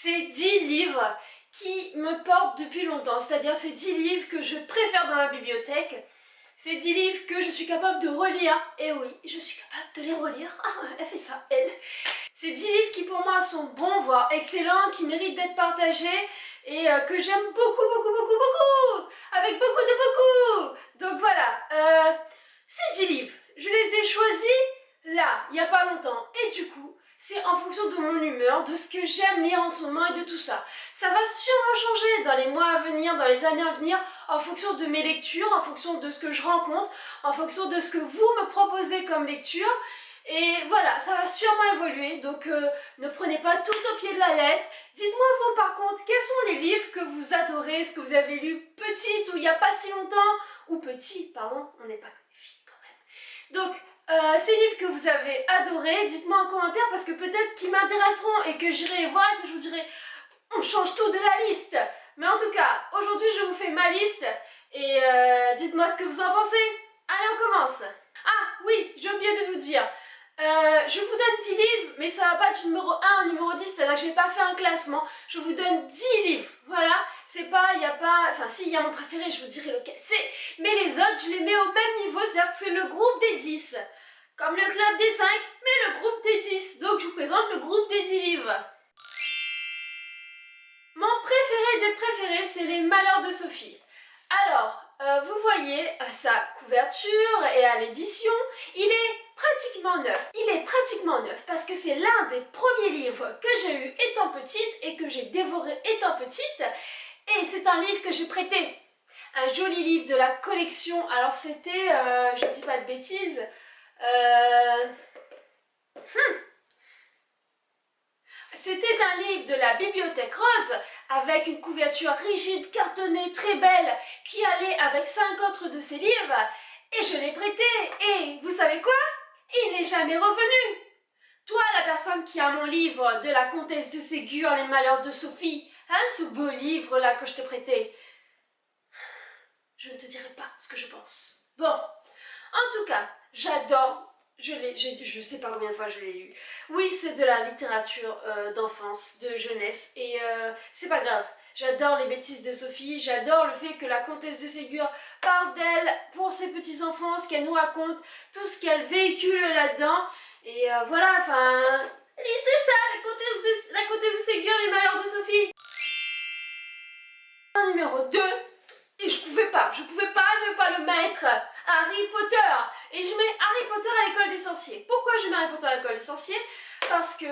c'est 10 livres qui me portent depuis longtemps, c'est-à-dire ces 10 livres que je préfère dans ma bibliothèque. C'est 10 livres que je suis capable de relire, et oui, je suis capable de les relire, elle fait ça, elle. C'est 10 livres qui pour moi sont bons, voire excellents, qui méritent d'être partagés, et que j'aime beaucoup, avec beaucoup de beaucoup. Donc voilà, ces 10 livres, je les ai choisis là, il n'y a pas longtemps, et du coup, c'est en fonction de mon humeur, de ce que j'aime lire en ce moment et de tout ça. Ça va sûrement changer dans les mois à venir, dans les années à venir, en fonction de mes lectures, en fonction de ce que je rencontre, en fonction de ce que vous me proposez comme lecture. Et voilà, ça va sûrement évoluer, donc ne prenez pas tout au pied de la lettre. Dites-moi vous par contre, quels sont les livres que vous adorez, ce que vous avez lu petite ou il n'y a pas si longtemps, ou petit, pardon, on n'est pas que des filles quand même. Donc, ces livres que vous avez adorés, dites-moi en commentaire parce que peut-être qu'ils m'intéresseront et que j'irai voir et que je vous dirai on change tout de la liste. Mais en tout cas, aujourd'hui je vous fais ma liste et dites-moi ce que vous en pensez. Allez, on commence. Ah oui, j'ai oublié de vous dire. Je vous donne 10 livres, mais ça va pas du numéro 1 au numéro 10, c'est-à-dire que j'ai pas fait un classement. Je vous donne 10 livres, voilà. C'est pas, il y a pas, enfin si, il y a mon préféré, je vous dirai lequel c'est. Mais les autres, je les mets au même niveau, c'est-à-dire que c'est le groupe des 10. Comme le club des 5, mais le groupe des 10. Donc je vous présente le groupe des 10 livres. Mon préféré des préférés, c'est Les Malheurs de Sophie. Alors, vous voyez à sa couverture et à l'édition, il est pratiquement neuf. Il est pratiquement neuf parce que c'est l'un des premiers livres que j'ai eu étant petite et que j'ai dévoré étant petite. Et c'est un livre que j'ai prêté. Un joli livre de la collection. Alors c'était, je dis pas de bêtises, c'était un livre de la Bibliothèque Rose avec une couverture rigide, cartonnée, très belle, qui allait avec 5 autres de ses livres. Et je l'ai prêté. Et vous savez quoi? Il n'est jamais revenu. Toi, la personne qui a mon livre de la comtesse de Ségur, Les Malheurs de Sophie, hein, ce beau livre-là que je te prêtais, je ne te dirai pas ce que je pense. Bon, en tout cas, j'adore, je sais pas combien de fois je l'ai lu. Oui, c'est de la littérature d'enfance, de jeunesse, et c'est pas grave. J'adore les bêtises de Sophie, j'adore le fait que la comtesse de Ségur parle d'elle pour ses petits-enfants, ce qu'elle nous raconte, tout ce qu'elle véhicule là-dedans. Et voilà, enfin, lisez ça, la comtesse de Ségur, Les Malheurs de Sophie. Numéro 2, et je pouvais pas ne pas le mettre, Harry Potter. Et je mets Harry Potter à l'école des sorciers. Pourquoi je mets Harry Potter à l'école des sorciers? Parce que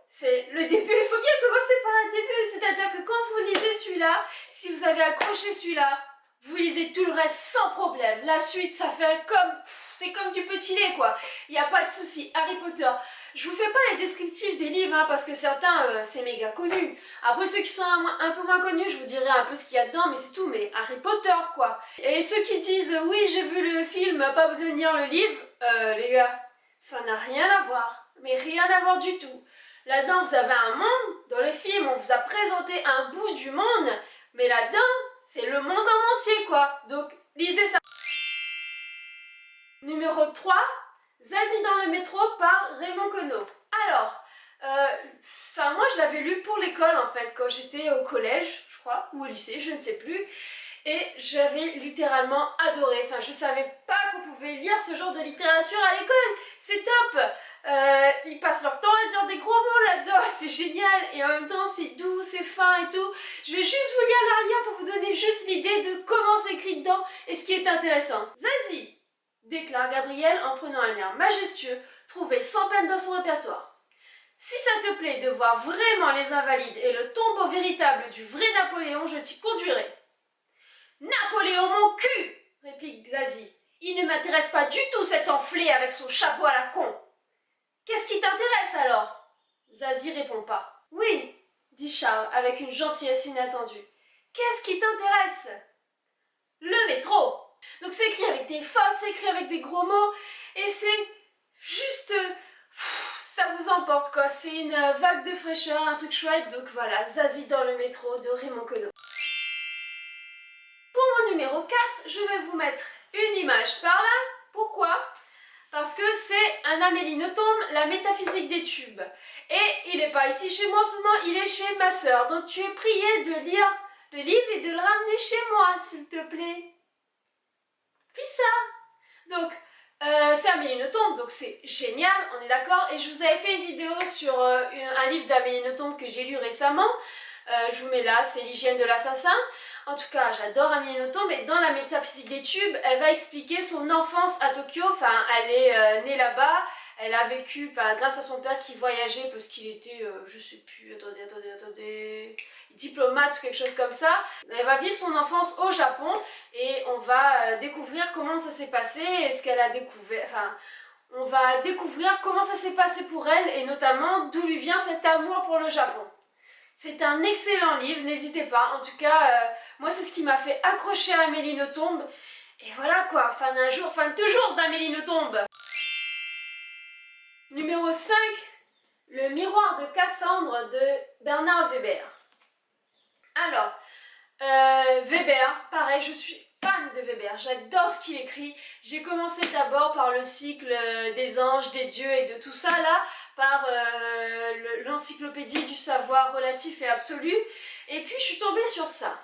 c'est le début, il faut bien commencer par un début, c'est-à-dire que quand vous lisez celui-là, si vous avez accroché celui-là, vous lisez tout le reste sans problème. La suite, ça fait comme, c'est comme du petit lait quoi, il n'y a pas de souci. Harry Potter, je vous fais pas les descriptifs des livres, hein, parce que certains, c'est méga connu. Après, ceux qui sont un peu moins connus, je vous dirai un peu ce qu'il y a dedans, mais c'est tout, mais Harry Potter, quoi. Et ceux qui disent, oui, j'ai vu le film, pas besoin de lire le livre, les gars, ça n'a rien à voir, mais rien à voir du tout. Là-dedans, vous avez un monde, dans les films, on vous a présenté un bout du monde, mais là-dedans, c'est le monde en entier, quoi. Donc, lisez ça. Numéro 3. Zazie dans le métro par Raymond Queneau. Alors, moi je l'avais lu pour l'école en fait, quand j'étais au collège, je crois, ou au lycée, je ne sais plus. Et j'avais littéralement adoré. Enfin, je savais pas qu'on pouvait lire ce genre de littérature à l'école. C'est top. Ils passent leur temps à dire des gros mots là-dedans, c'est génial. Et en même temps, c'est doux, c'est fin et tout. Je vais juste vous lire l'arrière pour vous donner juste l'idée de comment c'est écrit dedans et ce qui est intéressant. Zazie, déclare Gabriel en prenant un air majestueux, trouvé sans peine dans son répertoire. Si ça te plaît de voir vraiment les Invalides et le tombeau véritable du vrai Napoléon, je t'y conduirai. Napoléon mon cul, réplique Zazie. Il ne m'intéresse pas du tout cet enflé avec son chapeau à la con. Qu'est-ce qui t'intéresse alors? Zazie répond pas. Oui, dit Charles avec une gentillesse inattendue. Qu'est-ce qui t'intéresse? Le métro. Donc c'est écrit avec des fautes, c'est écrit avec des gros mots, et c'est juste... ça vous emporte quoi, c'est une vague de fraîcheur, un truc chouette, donc voilà, Zazie dans le métro de Raymond Queneau. Pour mon numéro 4, je vais vous mettre une image par là. Pourquoi? parce que c'est un Amélie Nothomb, la métaphysique des tubes. Et il n'est pas ici chez moi en ce moment, il est chez ma sœur. Donc tu es prié de lire le livre et de le ramener chez moi, s'il te plaît. Puis ça. Donc, c'est Amélie Nothomb, donc c'est génial, on est d'accord. Et je vous avais fait une vidéo sur un livre d'Amélie Nothomb que j'ai lu récemment. Je vous mets là, c'est l'hygiène de l'assassin. En tout cas, j'adore Amélie Nothomb, mais dans la métaphysique des tubes, elle va expliquer son enfance à Tokyo. Enfin, elle est née là-bas, elle a vécu grâce à son père qui voyageait parce qu'il était, je sais plus, attendez, diplomate ou quelque chose comme ça. Elle va vivre son enfance au Japon et on va découvrir comment ça s'est passé et ce qu'elle a découvert. Enfin, on va découvrir comment ça s'est passé pour elle et notamment d'où lui vient cet amour pour le Japon. C'est un excellent livre, n'hésitez pas. En tout cas, moi c'est ce qui m'a fait accrocher à Amélie Nothomb. Et voilà quoi, fin d'un jour, fin toujours d'Amélie Nothomb. Numéro 5, Le miroir de Cassandre de Bernard Weber. Alors, Weber, pareil, je suis fan de Weber, j'adore ce qu'il écrit. J'ai commencé d'abord par le cycle des anges, des dieux et de tout ça là, par l'encyclopédie du savoir relatif et absolu, et puis je suis tombée sur ça.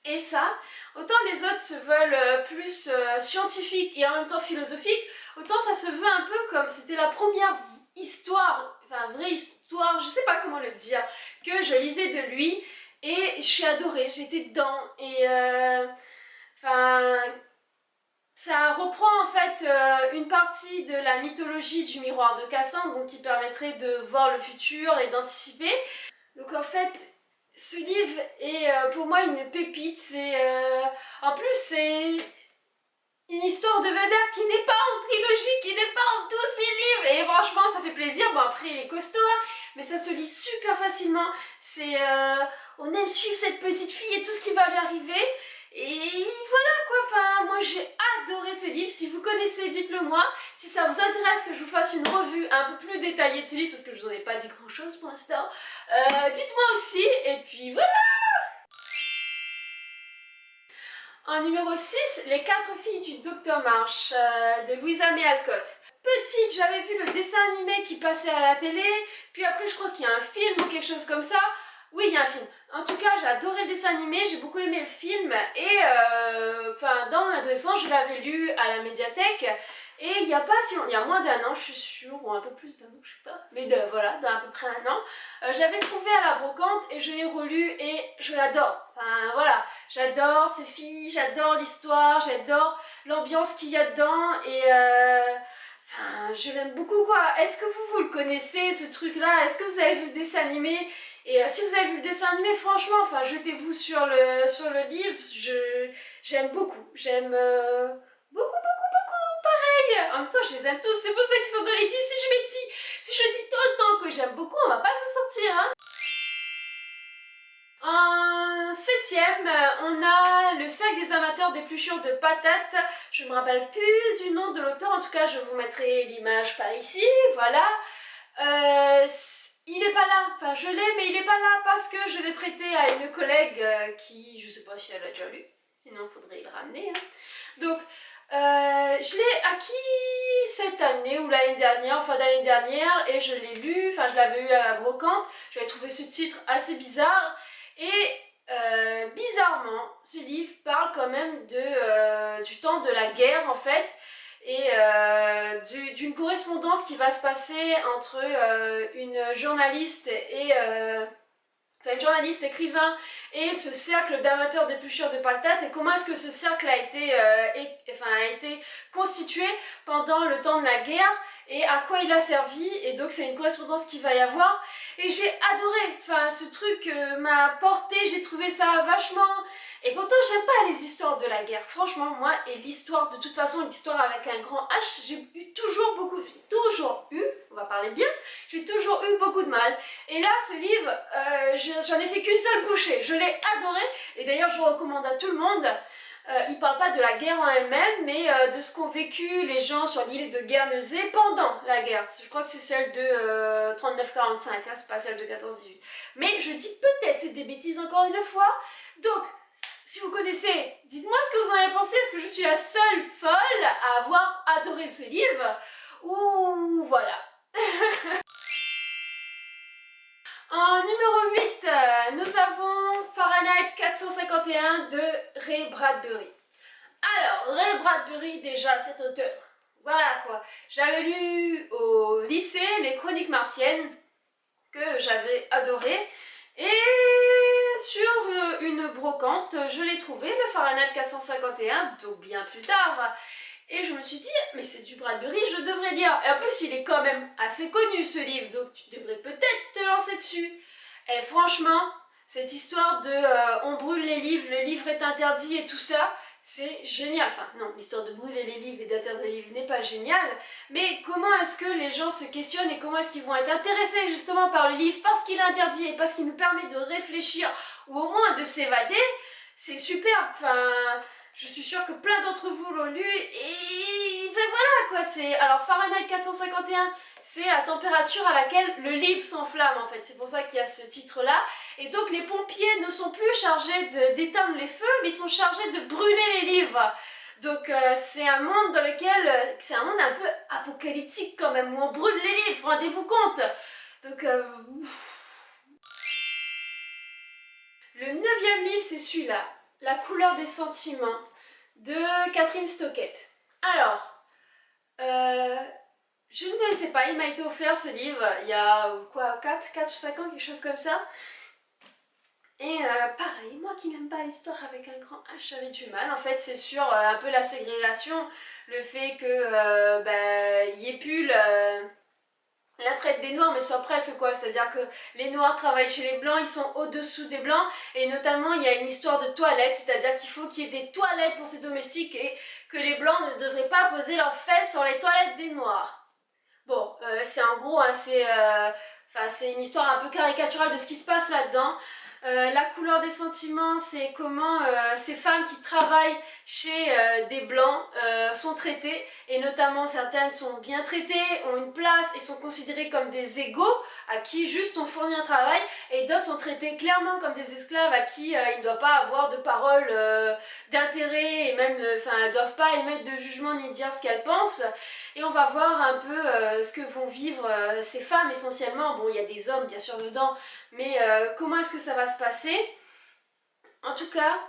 Et ça, autant les autres se veulent plus scientifiques et en même temps philosophiques, autant ça se veut un peu comme c'était la première histoire, enfin vraie histoire, je sais pas comment le dire, que je lisais de lui. Et je suis adorée, j'étais dedans et ça reprend en fait une partie de la mythologie du miroir de Cassandre, donc qui permettrait de voir le futur et d'anticiper. Donc en fait, ce livre est pour moi une pépite, en plus c'est une histoire de Weber qui n'est pas en trilogie, qui n'est pas en 12 000 livres, et franchement ça fait plaisir. Bon après il est costaud, hein, mais ça se lit super facilement, on aime suivre cette petite fille et tout ce qui va lui arriver, et voilà quoi, enfin moi j'ai adoré ce livre. Si vous connaissez, dites-le moi, si ça vous intéresse que je vous fasse une revue un peu plus détaillée de ce livre, parce que je vous en ai pas dit grand chose pour l'instant, dites-moi aussi, et puis voilà. En numéro 6, Les 4 filles du Docteur March de Louisa May Alcott. Petite, j'avais vu le dessin animé qui passait à la télé, puis après je crois qu'il y a un film ou quelque chose comme ça. Oui, il y a un film. En tout cas, j'ai adoré le dessin animé, j'ai beaucoup aimé le film, et dans mon adolescence, je l'avais lu à la médiathèque, et il n'y a pas si longtemps, il y a moins d'un an, je suis sûre, ou un peu plus d'un an, je sais pas, mais voilà, d'à peu près un an, j'avais trouvé à la brocante, et je l'ai relu, et je l'adore. Enfin, voilà, j'adore ces filles, j'adore l'histoire, j'adore l'ambiance qu'il y a dedans, et je l'aime beaucoup quoi. Est-ce que vous le connaissez ce truc là? Est-ce que vous avez vu le dessin animé? Et si vous avez vu le dessin animé, franchement, enfin jetez-vous sur le livre, j'aime beaucoup, j'aime beaucoup, pareil. En même temps je les aime tous, c'est pour ça qu'ils sont dans les 10. Si je dis tout le temps que j'aime beaucoup, on va pas s'en sortir hein. En 7ème, on a le cercle des amateurs d'épluchures de patates. Je me rappelle plus du nom de l'auteur, en tout cas je vous mettrai l'image par ici, voilà. Il est pas là, enfin je l'ai mais il est pas là parce que je l'ai prêté à une collègue qui, je sais pas si elle a déjà lu, sinon il faudrait le ramener. Hein. Donc je l'ai acquis cette année ou l'année dernière, enfin d'année dernière, et je l'ai lu, enfin je l'avais eu à la brocante, j'avais trouvé ce titre assez bizarre. Et bizarrement, ce livre parle quand même du temps de la guerre en fait, et d'une correspondance qui va se passer entre une journaliste et une journaliste écrivain et ce cercle d'amateurs d'épluchures de patates, et comment est-ce que ce cercle a été constitué pendant le temps de la guerre et à quoi il a servi. Et donc c'est une correspondance qu'il va y avoir, et j'ai adoré, enfin ce truc m'a porté, j'ai trouvé ça vachement. Et pourtant j'aime pas les histoires de la guerre, franchement moi, et l'histoire de toute façon, l'histoire avec un grand H, j'ai toujours eu, on va parler bien, j'ai toujours eu beaucoup de mal. Et là ce livre, j'en ai fait qu'une seule bouchée, je l'ai adoré, et d'ailleurs je le recommande à tout le monde. Il parle pas de la guerre en elle-même, mais de ce qu'ont vécu les gens sur l'île de Guernesey pendant la guerre. Je crois que c'est celle de 39-45, hein, c'est pas celle de 14-18. Mais je dis peut-être des bêtises encore une fois. Donc, Si vous connaissez, dites-moi ce que vous en avez pensé. Est-ce que je suis la seule folle à avoir adoré ce livre? Ou voilà. En numéro 8, nous avons Fahrenheit 451 de Ray Bradbury. Alors, Ray Bradbury, déjà, cet auteur, voilà quoi. J'avais lu au lycée les Chroniques martiennes, que j'avais adoré. Et sur une brocante, je l'ai trouvé, le Fahrenheit 451, donc bien plus tard. Et je me suis dit, mais c'est du Bradbury, je devrais lire. Et en plus, il est quand même assez connu ce livre, donc tu devrais peut-être te lancer dessus. Et franchement, cette histoire de on brûle les livres, le livre est interdit et tout ça, c'est génial. Enfin, non, l'histoire de brûler les livres et d'interdire les livres n'est pas géniale, mais comment est-ce que les gens se questionnent et comment est-ce qu'ils vont être intéressés justement par le livre parce qu'il est interdit et parce qu'il nous permet de réfléchir ou au moins de s'évader, c'est superbe. Enfin, je suis sûre que plein d'entre vous l'ont lu et enfin, voilà quoi, c'est... Alors Fahrenheit 451, c'est la température à laquelle le livre s'enflamme en fait, c'est pour ça qu'il y a ce titre là. Et donc les pompiers ne sont plus chargés d'éteindre les feux, mais ils sont chargés de brûler les livres. Donc c'est un monde dans lequel, c'est un monde un peu apocalyptique quand même, où on brûle les livres, rendez-vous compte. Donc le 9e livre, c'est celui-là, La couleur des sentiments, de Catherine Stockett. Alors, je ne connaissais pas, il m'a été offert ce livre il y a quoi, 4 ou 5 ans, quelque chose comme ça. Et pareil, moi qui n'aime pas l'histoire avec un grand H, j'avais du mal. En fait, c'est sur un peu la ségrégation, le fait que y ait plus la traite des noirs, mais soit presque quoi. C'est-à-dire que les noirs travaillent chez les blancs, ils sont au-dessous des blancs. Et notamment, il y a une histoire de toilettes, c'est-à-dire qu'il faut qu'il y ait des toilettes pour ces domestiques et que les blancs ne devraient pas poser leurs fesses sur les toilettes des noirs. Bon, c'est en gros, hein, c'est une histoire un peu caricaturale de ce qui se passe là-dedans. La couleur des sentiments, c'est comment ces femmes qui travaillent chez des blancs sont traitées, et notamment certaines sont bien traitées, ont une place et sont considérées comme des égaux à qui juste on fournit un travail, et d'autres sont traitées clairement comme des esclaves à qui il ne doit pas avoir de parole d'intérêt, et même elles ne doivent pas émettre de jugement ni dire ce qu'elles pensent. Et on va voir un peu ce que vont vivre ces femmes essentiellement. Bon, il y a des hommes bien sûr dedans, mais comment est-ce que ça va se passer? En tout cas,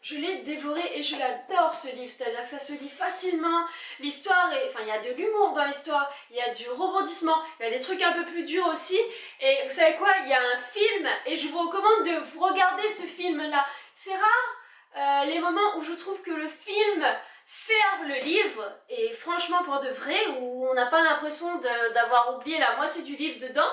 je l'ai dévoré et je l'adore ce livre, c'est-à-dire que ça se lit facilement, l'histoire est... Enfin, il y a de l'humour dans l'histoire, il y a du rebondissement, il y a des trucs un peu plus durs aussi, et vous savez quoi? Il y a un film, et je vous recommande de vous regarder ce film-là. C'est rare les moments où je trouve que le film sert le livre, et franchement pour de vrai, où on n'a pas l'impression d'avoir oublié la moitié du livre dedans,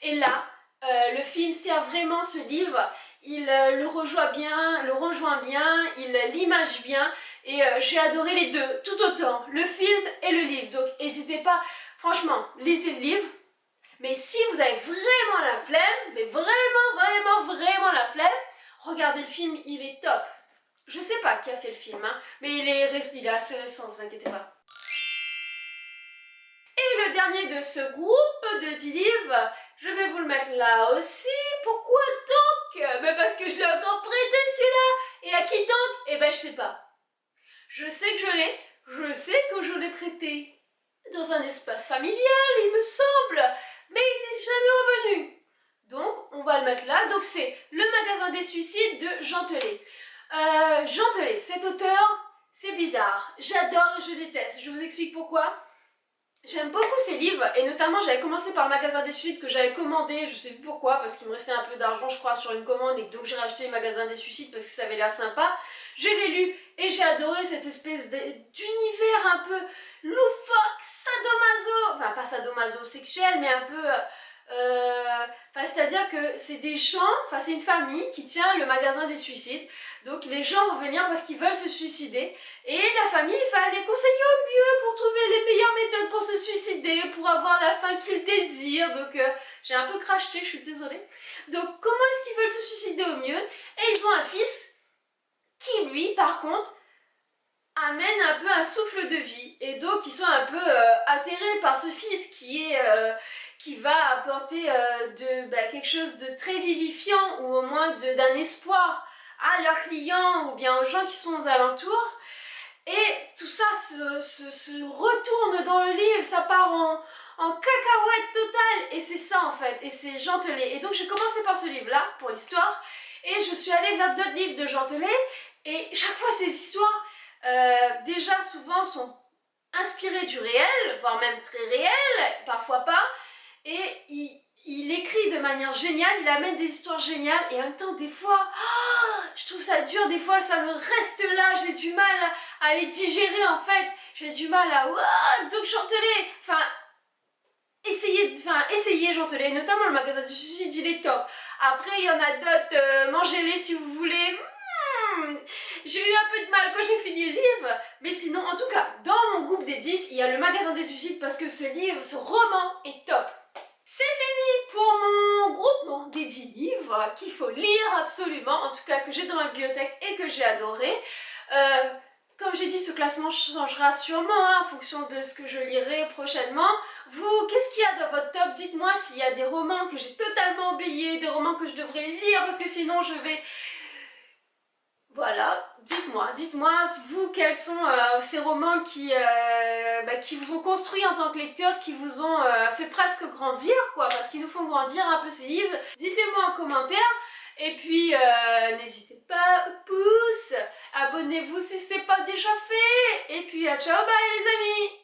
et là, le film sert vraiment ce livre, il le rejoint bien, il l'image bien, et j'ai adoré les deux, tout autant, le film et le livre, donc n'hésitez pas, franchement, lisez le livre, mais si vous avez vraiment la flemme, mais vraiment la flemme, regardez le film, il est top. Je sais pas qui a fait le film, hein, mais il est assez récent, vous inquiétez pas. Et le dernier de ce groupe de 10 livres, je vais vous le mettre là aussi. Pourquoi donc? Ben parce que je l'ai encore prêté celui-là. Et à qui donc? Eh ben je sais pas. Je sais que je l'ai prêté dans un espace familial, il me semble, mais il n'est jamais revenu. Donc on va le mettre là. Donc c'est Le magasin des suicides de Jean Telet. Jean Telet, cet auteur, c'est bizarre. J'adore et je déteste. Je vous explique pourquoi. J'aime beaucoup ces livres, et notamment j'avais commencé par Le magasin des suicides que j'avais commandé, je sais plus pourquoi, parce qu'il me restait un peu d'argent je crois sur une commande, et donc j'ai racheté Le magasin des suicides parce que ça avait l'air sympa. Je l'ai lu et j'ai adoré cette espèce d'univers un peu loufoque, sadomaso, enfin pas sadomaso sexuel, mais un peu... c'est-à-dire que c'est des gens, enfin c'est une famille qui tient le magasin des suicides, donc les gens vont venir parce qu'ils veulent se suicider, et la famille va les conseiller au mieux pour trouver les meilleures méthodes pour se suicider, pour avoir la fin qu'ils désirent. Donc j'ai un peu craché, je suis désolée. Donc comment est-ce qu'ils veulent se suicider au mieux? Et ils ont un fils qui lui par contre amène un peu un souffle de vie, et donc ils sont un peu atterrés par ce fils qui va apporter quelque chose de très vivifiant, ou au moins d'un espoir à leurs clients ou bien aux gens qui sont aux alentours. Et tout ça se retourne dans le livre, ça part en cacahuète totale. Et c'est ça en fait, et c'est Jean Telet. Et donc j'ai commencé par ce livre-là, pour l'histoire, et je suis allée vers d'autres livres de Jean Telet. Et chaque fois ces histoires, déjà souvent sont inspirées du réel, voire même très réel, parfois pas. Et il écrit de manière géniale, il amène des histoires géniales et en même temps des fois, je trouve ça dur, des fois ça me reste là, j'ai du mal à les digérer en fait, j'ai du mal à donc Jean Telet, essayez Jean Telet, notamment le magasin du suicide, il est top. Après il y en a d'autres, mangez-les si vous voulez. J'ai eu un peu de mal quand j'ai fini le livre, mais sinon en tout cas dans mon groupe des 10 il y a le magasin des suicides parce que ce livre, ce roman est top. C'est fini pour mon groupement des 10 livres qu'il faut lire absolument, en tout cas que j'ai dans ma bibliothèque et que j'ai adoré. Comme j'ai dit, ce classement changera sûrement en fonction de ce que je lirai prochainement. Vous, qu'est-ce qu'il y a dans votre top? Dites-moi s'il y a des romans que j'ai totalement oubliés, des romans que je devrais lire parce que sinon je vais... Voilà, dites-moi, vous, quels sont ces romans qui vous ont construit en tant que lecteur, qui vous ont fait presque grandir, quoi, parce qu'ils nous font grandir un peu ces livres. Dites-les-moi en commentaire, et puis n'hésitez pas, pouce, abonnez-vous si ce n'est pas déjà fait, et puis ciao, bye les amis!